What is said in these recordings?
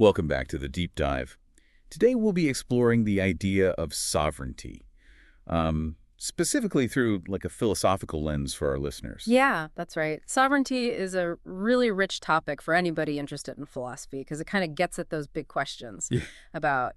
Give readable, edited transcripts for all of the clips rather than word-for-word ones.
Welcome back to the deep dive. Today we'll be exploring the idea of sovereignty, specifically through like a philosophical lens for our listeners. Yeah, that's right. Sovereignty is a really rich topic for anybody interested in philosophy because it kind of gets at those big questions Yeah. about,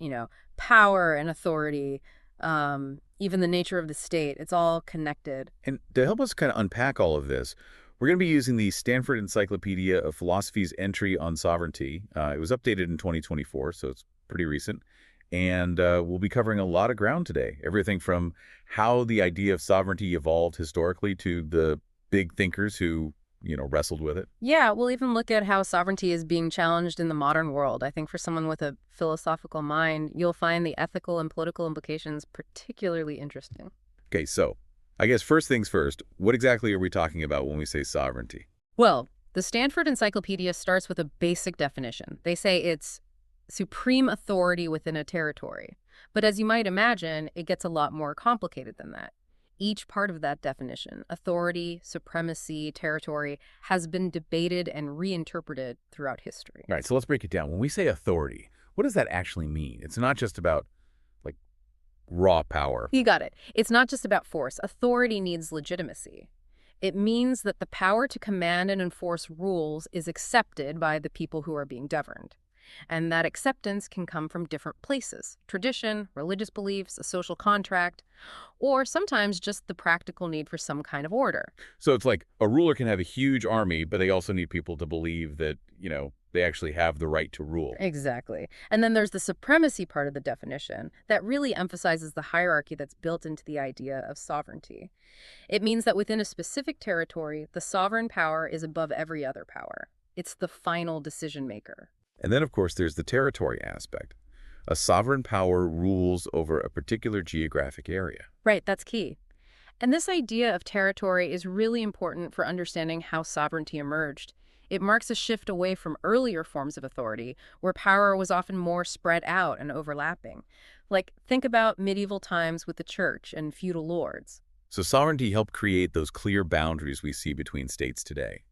power and authority, even the nature of the state. It's all connected. And to help us kind of unpack all of this, we're going to be using the Stanford Encyclopedia of Philosophy's entry on sovereignty. It was updated in 2024, so it's pretty recent. And we'll be covering a lot of ground today. Everything from how the idea of sovereignty evolved historically to the big thinkers who, wrestled with it. Yeah, we'll even look at how sovereignty is being challenged in the modern world. I think for someone with a philosophical mind, you'll find the ethical and political implications particularly interesting. Okay, so I guess first things first, what exactly are we talking about when we say sovereignty? Well, the Stanford Encyclopedia starts with a basic definition. They say it's supreme authority within a territory. But as you might imagine, it gets a lot more complicated than that. Each part of that definition, authority, supremacy, territory, has been debated and reinterpreted throughout history. All right, so let's break it down. When we say authority, what does that actually mean? It's not just about like raw power. You got it. It's not just about force. Authority needs legitimacy. It means that the power to command and enforce rules is accepted by the people who are being governed. And that acceptance can come from different places: tradition, religious beliefs, a social contract, or sometimes just the practical need for some kind of order. So it's like a ruler can have a huge army, but they also need people to believe that, they actually have the right to rule. Exactly. And then there's the supremacy part of the definition that really emphasizes the hierarchy that's built into the idea of sovereignty. It means that within a specific territory, the sovereign power is above every other power. It's the final decision maker. And then, of course, there's the territory aspect. A sovereign power rules over a particular geographic area. Right, that's key. And this idea of territory is really important for understanding how sovereignty emerged. It marks a shift away from earlier forms of authority, where power was often more spread out and overlapping. Like, think about medieval times with the church and feudal lords. So sovereignty helped create those clear boundaries we see between states today.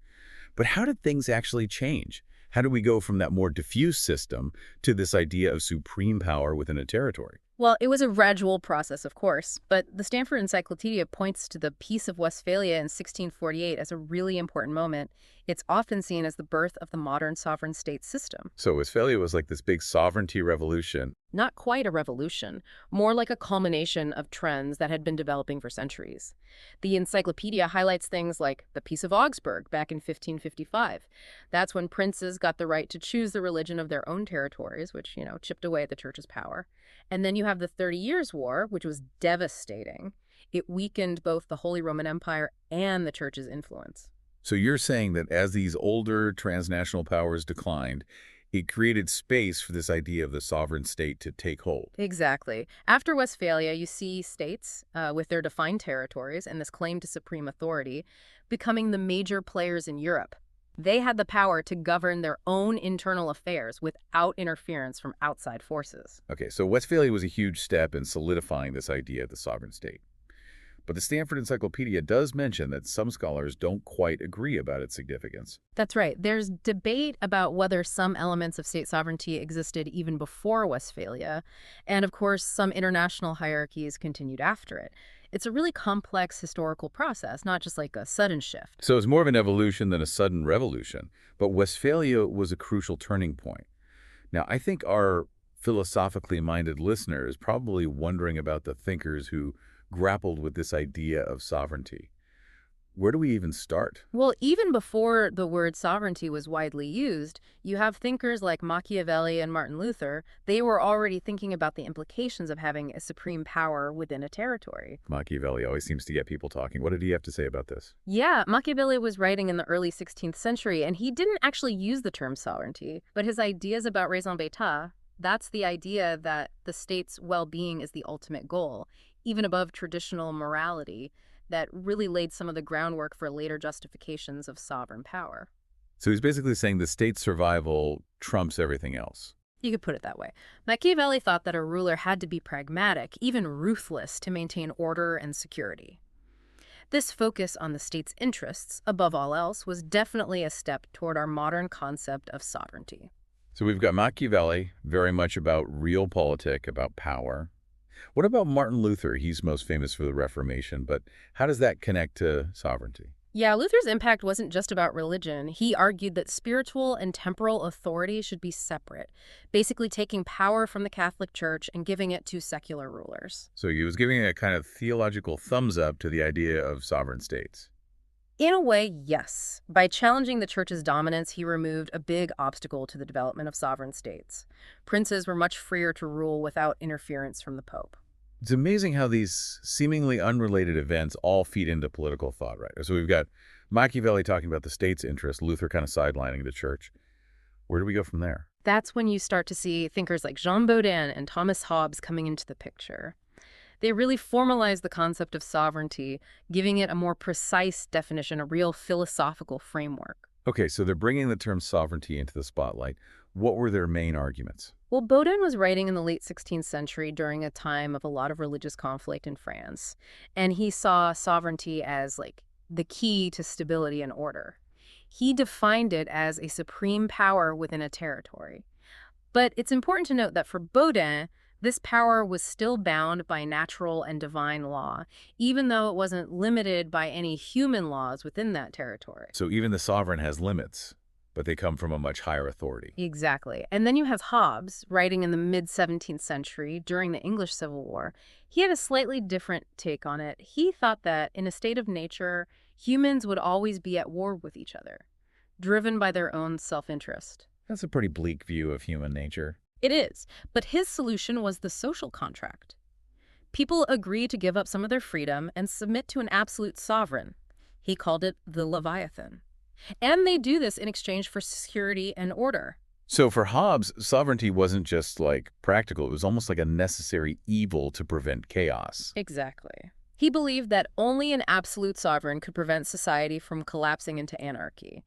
But how did things actually change? How do we go from that more diffuse system to this idea of supreme power within a territory? Well, it was a gradual process, of course, but the Stanford Encyclopedia points to the Peace of Westphalia in 1648 as a really important moment. It's often seen as the birth of the modern sovereign state system. So Westphalia was like this big sovereignty revolution. Not quite a revolution, more like a culmination of trends that had been developing for centuries. The encyclopedia highlights things like the Peace of Augsburg back in 1555. That's when princes got the right to choose the religion of their own territories, which, chipped away at the church's power. And then you have the 30 Years' War, which was devastating. It weakened both the Holy Roman Empire and the church's influence. So you're saying that as these older transnational powers declined, it created space for this idea of the sovereign state to take hold. Exactly. After Westphalia, you see states with their defined territories and this claim to supreme authority becoming the major players in Europe. They had the power to govern their own internal affairs without interference from outside forces. Okay, so Westphalia was a huge step in solidifying this idea of the sovereign state. But the Stanford Encyclopedia does mention that some scholars don't quite agree about its significance. That's right. There's debate about whether some elements of state sovereignty existed even before Westphalia, and of course, some international hierarchies continued after it. It's a really complex historical process, not just like a sudden shift. So it's more of an evolution than a sudden revolution. But Westphalia was a crucial turning point. Now, I think our philosophically minded listener is probably wondering about the thinkers who grappled with this idea of sovereignty. Where do we even start? Well, even before the word sovereignty was widely used, you have thinkers like Machiavelli and Martin Luther. They were already thinking about the implications of having a supreme power within a territory. Machiavelli always seems to get people talking. What did he have to say about this? Yeah, Machiavelli was writing in the early 16th century, and he didn't actually use the term sovereignty, but his ideas about raison d'etat, that's the idea that the state's well-being is the ultimate goal, even above traditional morality, that really laid some of the groundwork for later justifications of sovereign power. So he's basically saying the state's survival trumps everything else. You could put it that way. Machiavelli thought that a ruler had to be pragmatic, even ruthless, to maintain order and security. This focus on the state's interests, above all else, was definitely a step toward our modern concept of sovereignty. So we've got Machiavelli, very much about realpolitik, about power. What about Martin Luther? He's most famous for the Reformation, but how does that connect to sovereignty? Yeah, Luther's impact wasn't just about religion. He argued that spiritual and temporal authority should be separate, basically taking power from the Catholic Church and giving it to secular rulers. So he was giving a kind of theological thumbs up to the idea of sovereign states. In a way, yes. By challenging the church's dominance, he removed a big obstacle to the development of sovereign states. Princes were much freer to rule without interference from the Pope. It's amazing how these seemingly unrelated events all feed into political thought, right? So we've got Machiavelli talking about the state's interest, Luther kind of sidelining the church. Where do we go from there? That's when you start to see thinkers like Jean Baudin and Thomas Hobbes coming into the picture. They really formalized the concept of sovereignty, giving it a more precise definition, a real philosophical framework. Okay, so they're bringing the term sovereignty into the spotlight. What were their main arguments? Well, Baudin was writing in the late 16th century during a time of a lot of religious conflict in France, and he saw sovereignty as like the key to stability and order. He defined it as a supreme power within a territory. But it's important to note that for Baudin, this power was still bound by natural and divine law, even though it wasn't limited by any human laws within that territory. So even the sovereign has limits, but they come from a much higher authority. Exactly. And then you have Hobbes, writing in the mid-17th century during the English Civil War. He had a slightly different take on it. He thought that in a state of nature, humans would always be at war with each other, driven by their own self-interest. That's a pretty bleak view of human nature. It is, but his solution was the social contract. People agree to give up some of their freedom and submit to an absolute sovereign. He called it the Leviathan. And they do this in exchange for security and order. So for Hobbes, sovereignty wasn't just like practical, it was almost like a necessary evil to prevent chaos. Exactly. He believed that only an absolute sovereign could prevent society from collapsing into anarchy.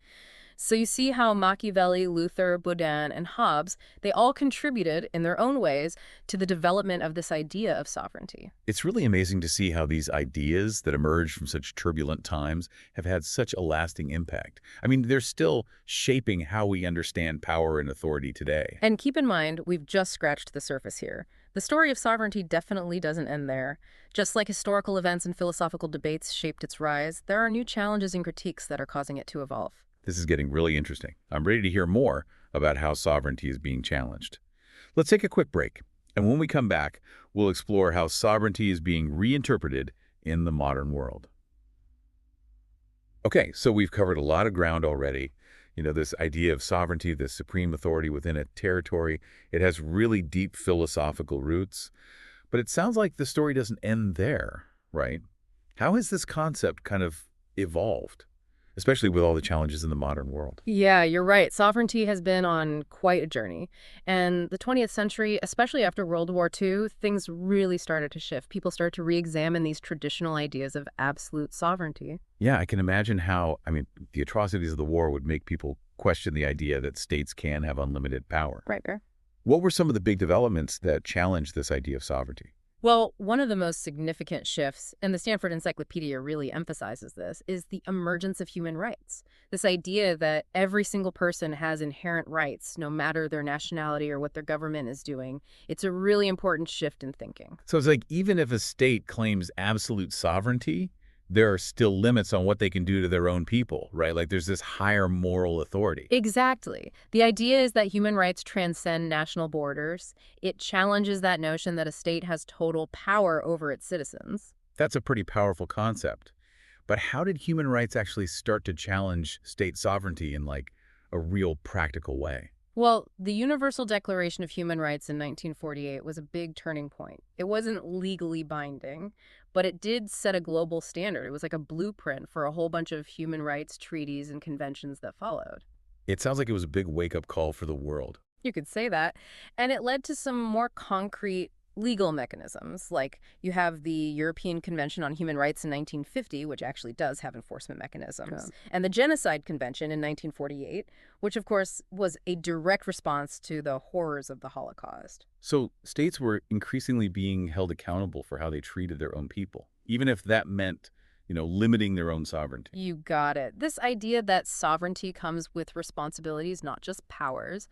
So you see how Machiavelli, Luther, Baudin, and Hobbes, they all contributed in their own ways to the development of this idea of sovereignty. It's really amazing to see how these ideas that emerged from such turbulent times have had such a lasting impact. I mean, they're still shaping how we understand power and authority today. And keep in mind, we've just scratched the surface here. The story of sovereignty definitely doesn't end there. Just like historical events and philosophical debates shaped its rise, there are new challenges and critiques that are causing it to evolve. This is getting really interesting. I'm ready to hear more about how sovereignty is being challenged. Let's take a quick break, and when we come back, we'll explore how sovereignty is being reinterpreted in the modern world. Okay, so we've covered a lot of ground already. You know, this idea of sovereignty, this supreme authority within a territory, it has really deep philosophical roots. But it sounds like the story doesn't end there, right? How has this concept kind of evolved, especially with all the challenges in the modern world? Yeah, you're right. Sovereignty has been on quite a journey. And the 20th century, especially after World War II, things really started to shift. People started to re-examine these traditional ideas of absolute sovereignty. Yeah, I can imagine how, I mean, the atrocities of the war would make people question the idea that states can have unlimited power. Right, Bear? What were some of the big developments that challenged this idea of sovereignty? Well, one of the most significant shifts, and the Stanford Encyclopedia really emphasizes this, is the emergence of human rights. This idea that every single person has inherent rights, no matter their nationality or what their government is doing. It's a really important shift in thinking. So it's like even if a state claims absolute sovereignty, there are still limits on what they can do to their own people, right? Like there's this higher moral authority. Exactly. The idea is that human rights transcend national borders. It challenges that notion that a state has total power over its citizens. That's a pretty powerful concept. But how did human rights actually start to challenge state sovereignty in like a real practical way? Well, the Universal Declaration of Human Rights in 1948 was a big turning point. It wasn't legally binding, but it did set a global standard. It was like a blueprint for a whole bunch of human rights treaties and conventions that followed. It sounds like it was a big wake-up call for the world. You could say that. And it led to some more concrete legal mechanisms, like you have the European Convention on Human Rights in 1950, which actually does have enforcement mechanisms, and the Genocide Convention in 1948, which of course was a direct response to the horrors of the Holocaust. So states were increasingly being held accountable for how they treated their own people, even if that meant, limiting their own sovereignty. You got it. This idea that sovereignty comes with responsibilities, not just powers,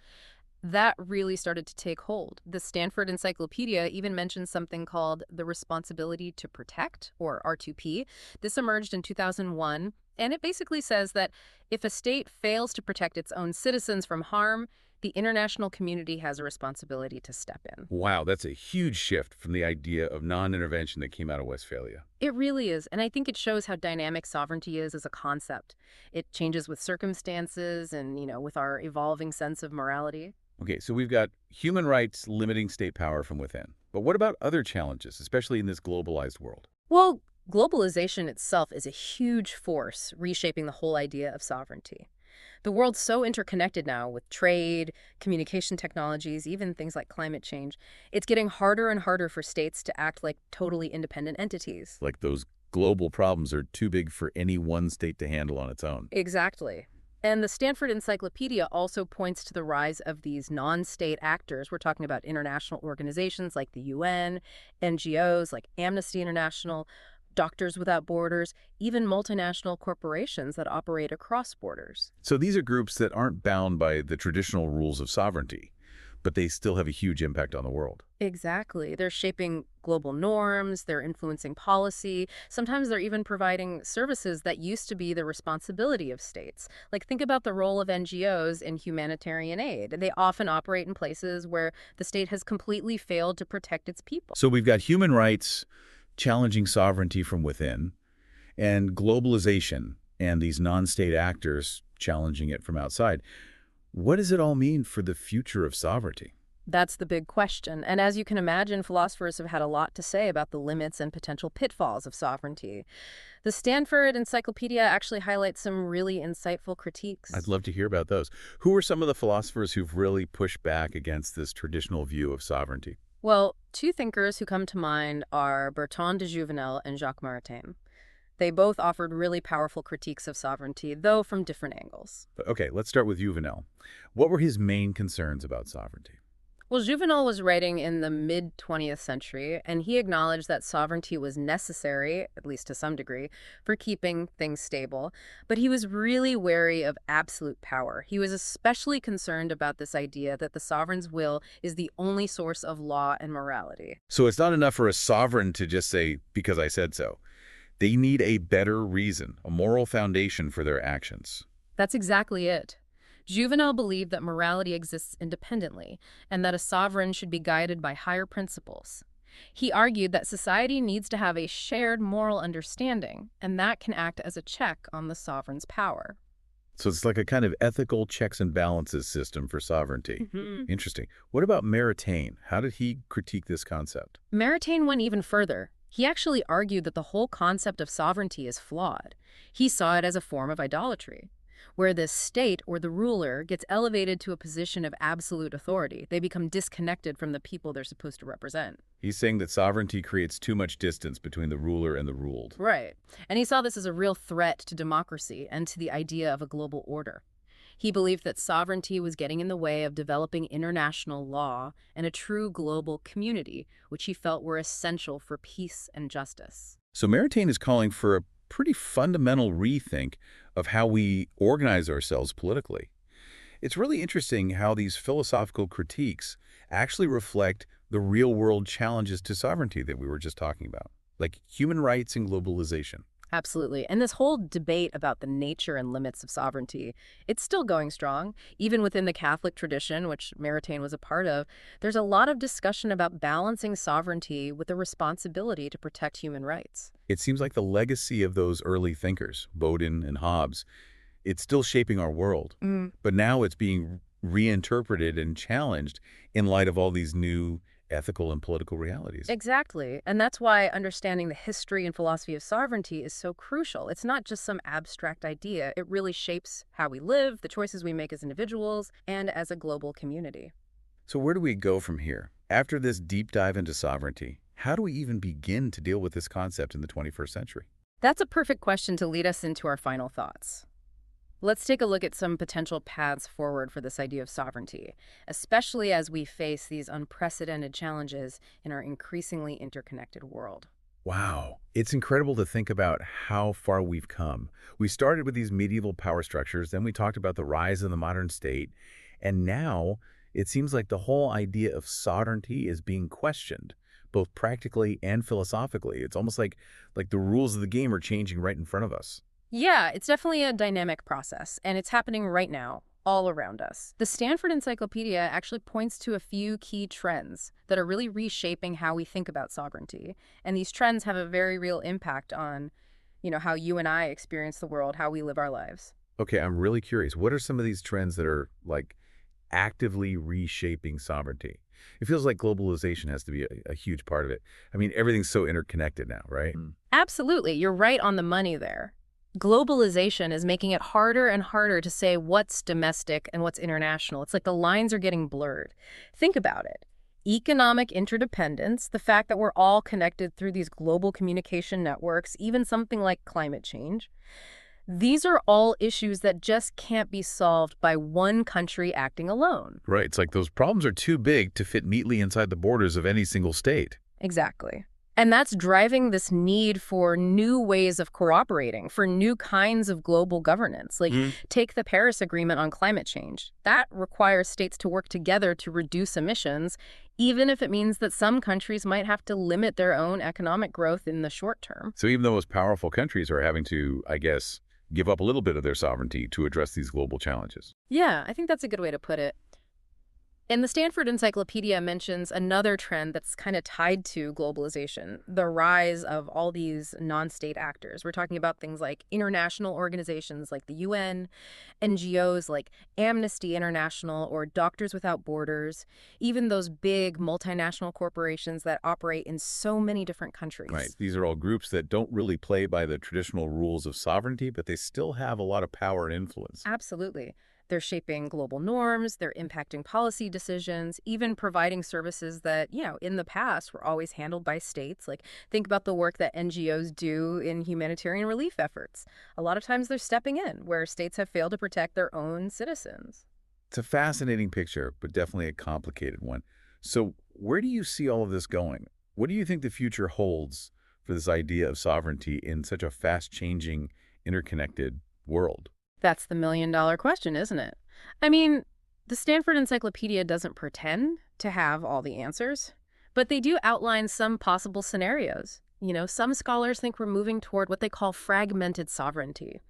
That really started to take hold. The Stanford Encyclopedia even mentions something called the responsibility to protect, or R2P. This emerged in 2001, and it basically says that if a state fails to protect its own citizens from harm, the international community has a responsibility to step in. Wow, that's a huge shift from the idea of non-intervention that came out of Westphalia. It really is, and I think it shows how dynamic sovereignty is as a concept. It changes with circumstances and, with our evolving sense of morality. Okay, so we've got human rights limiting state power from within. But what about other challenges, especially in this globalized world? Well, globalization itself is a huge force reshaping the whole idea of sovereignty. The world's so interconnected now with trade, communication technologies, even things like climate change. It's getting harder and harder for states to act like totally independent entities. Like those global problems are too big for any one state to handle on its own. Exactly. And the Stanford Encyclopedia also points to the rise of these non-state actors. We're talking about international organizations like the UN, NGOs like Amnesty International, Doctors Without Borders, even multinational corporations that operate across borders. So these are groups that aren't bound by the traditional rules of sovereignty, but they still have a huge impact on the world. Exactly. They're shaping global norms, they're influencing policy. Sometimes they're even providing services that used to be the responsibility of states. Like, think about the role of NGOs in humanitarian aid. They often operate in places where the state has completely failed to protect its people. So we've got human rights challenging sovereignty from within, and globalization and these non-state actors challenging it from outside. What does it all mean for the future of sovereignty? That's the big question. And as you can imagine, philosophers have had a lot to say about the limits and potential pitfalls of sovereignty. The Stanford Encyclopedia actually highlights some really insightful critiques. I'd love to hear about those. Who are some of the philosophers who've really pushed back against this traditional view of sovereignty? Well, two thinkers who come to mind are Bertrand de Jouvenel and Jacques Maritain. They both offered really powerful critiques of sovereignty, though from different angles. Okay, let's start with Juvenal. What were his main concerns about sovereignty? Well, Juvenal was writing in the mid-20th century, and he acknowledged that sovereignty was necessary, at least to some degree, for keeping things stable. But he was really wary of absolute power. He was especially concerned about this idea that the sovereign's will is the only source of law and morality. So it's not enough for a sovereign to just say, because I said so. They need a better reason, a moral foundation for their actions. That's exactly it. Juvenal believed that morality exists independently, and that a sovereign should be guided by higher principles. He argued that society needs to have a shared moral understanding, and that can act as a check on the sovereign's power. So it's like a kind of ethical checks and balances system for sovereignty. Mhm. Interesting. What about Maritain? How did he critique this concept? Maritain went even further. He actually argued that the whole concept of sovereignty is flawed. He saw it as a form of idolatry, where the state or the ruler gets elevated to a position of absolute authority. They become disconnected from the people they're supposed to represent. He's saying that sovereignty creates too much distance between the ruler and the ruled. Right. And he saw this as a real threat to democracy and to the idea of a global order. He believed that sovereignty was getting in the way of developing international law and a true global community, which he felt were essential for peace and justice. So Maritain is calling for a pretty fundamental rethink of how we organize ourselves politically. It's really interesting how these philosophical critiques actually reflect the real-world challenges to sovereignty that we were just talking about, like human rights and globalization. Absolutely. And this whole debate about the nature and limits of sovereignty, it's still going strong. Even within the Catholic tradition, which Maritain was a part of, there's a lot of discussion about balancing sovereignty with the responsibility to protect human rights. It seems like the legacy of those early thinkers, Bodin and Hobbes, it's still shaping our world. But now it's being reinterpreted and challenged in light of all these new ethical and political realities. Exactly. And that's why understanding the history and philosophy of sovereignty is so crucial. It's not just some abstract idea. It really shapes how we live, the choices we make as individuals, and as a global community. So where do we go from here? After this deep dive into sovereignty, how do we even begin to deal with this concept in the 21st century? That's a perfect question to lead us into our final thoughts. Let's take a look at some potential paths forward for this idea of sovereignty, especially as we face these unprecedented challenges in our increasingly interconnected world. Wow. It's incredible to think about how far we've come. We started with these medieval power structures, then we talked about the rise of the modern state, and now it seems like the whole idea of sovereignty is being questioned, both practically and philosophically. It's almost like the rules of the game are changing right in front of us. Yeah, it's definitely a dynamic process, and it's happening right now, all around us. The Stanford Encyclopedia actually points to a few key trends that are really reshaping how we think about sovereignty. And these trends have a very real impact on, how you and I experience the world, how we live our lives. Okay, I'm really curious. What are some of these trends that are like actively reshaping sovereignty? It feels like globalization has to be a huge part of it. I mean, everything's so interconnected now, right? Absolutely, you're right on the money there. Globalization is making it harder and harder to say what's domestic and what's international. It's like the lines are getting blurred. Think about it. Economic interdependence, the fact that we're all connected through these global communication networks, even something like climate change. These are all issues that just can't be solved by one country acting alone. Right. It's like those problems are too big to fit neatly inside the borders of any single state. Exactly. And that's driving this need for new ways of cooperating, for new kinds of global governance. Like, take the Paris Agreement on climate change. That requires states to work together to reduce emissions, even if it means that some countries might have to limit their own economic growth in the short term. So even those powerful countries are having to, I guess, give up a little bit of their sovereignty to address these global challenges. Yeah, I think that's a good way to put it. And the Stanford Encyclopedia mentions another trend that's kind of tied to globalization, the rise of all these non-state actors. We're talking about things like international organizations like the UN, NGOs like Amnesty International or Doctors Without Borders, even those big multinational corporations that operate in so many different countries. Right. These are all groups that don't really play by the traditional rules of sovereignty, but they still have a lot of power and influence. Absolutely. They're shaping global norms, they're impacting policy decisions, even providing services that, in the past were always handled by states. Like, think about the work that NGOs do in humanitarian relief efforts. A lot of times they're stepping in where states have failed to protect their own citizens. It's a fascinating picture, but definitely a complicated one. So where do you see all of this going? What do you think the future holds for this idea of sovereignty in such a fast-changing, interconnected world? That's the million-dollar question, isn't it? I mean, the Stanford Encyclopedia doesn't pretend to have all the answers, but they do outline some possible scenarios. Some scholars think we're moving toward what they call fragmented sovereignty,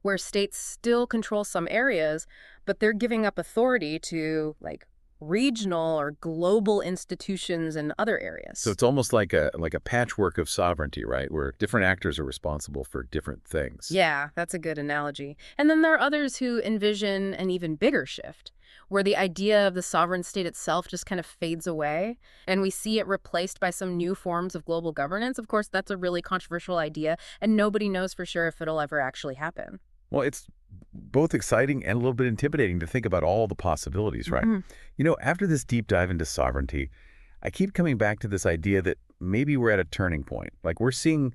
where states still control some areas, but they're giving up authority to, like, regional or global institutions in other areas. So it's almost like a patchwork of sovereignty, right? Where different actors are responsible for different things. Yeah, that's a good analogy. And then there are others who envision an even bigger shift, where the idea of the sovereign state itself just kind of fades away, and we see it replaced by some new forms of global governance. Of course, that's a really controversial idea, and nobody knows for sure if it'll ever actually happen. Well, it's both exciting and a little bit intimidating to think about all the possibilities, right? After this deep dive into sovereignty, I keep coming back to this idea that maybe we're at a turning point. Like, we're seeing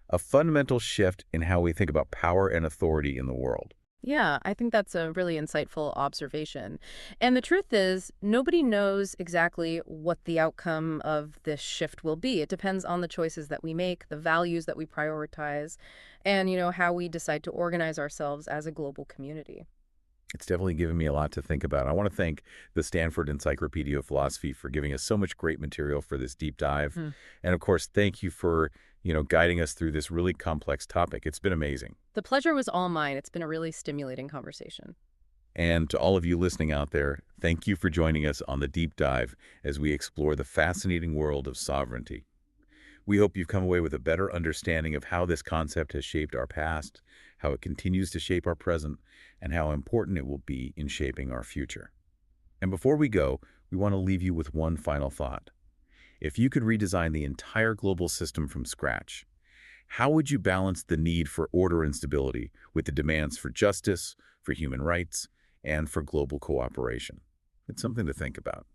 a fundamental shift in how we think about power and authority in the world. Yeah, I think that's a really insightful observation. And the truth is, nobody knows exactly what the outcome of this shift will be. It depends on the choices that we make, the values that we prioritize, and, how we decide to organize ourselves as a global community. It's definitely given me a lot to think about. I want to thank the Stanford Encyclopedia of Philosophy for giving us so much great material for this deep dive. And of course, thank you for, guiding us through this really complex topic. It's been amazing. The pleasure was all mine. It's been a really stimulating conversation. And to all of you listening out there, thank you for joining us on the deep dive as we explore the fascinating world of sovereignty. We hope you've come away with a better understanding of how this concept has shaped our past, how it continues to shape our present, and how important it will be in shaping our future. And before we go, we want to leave you with one final thought. If you could redesign the entire global system from scratch, how would you balance the need for order and stability with the demands for justice, for human rights, and for global cooperation? It's something to think about.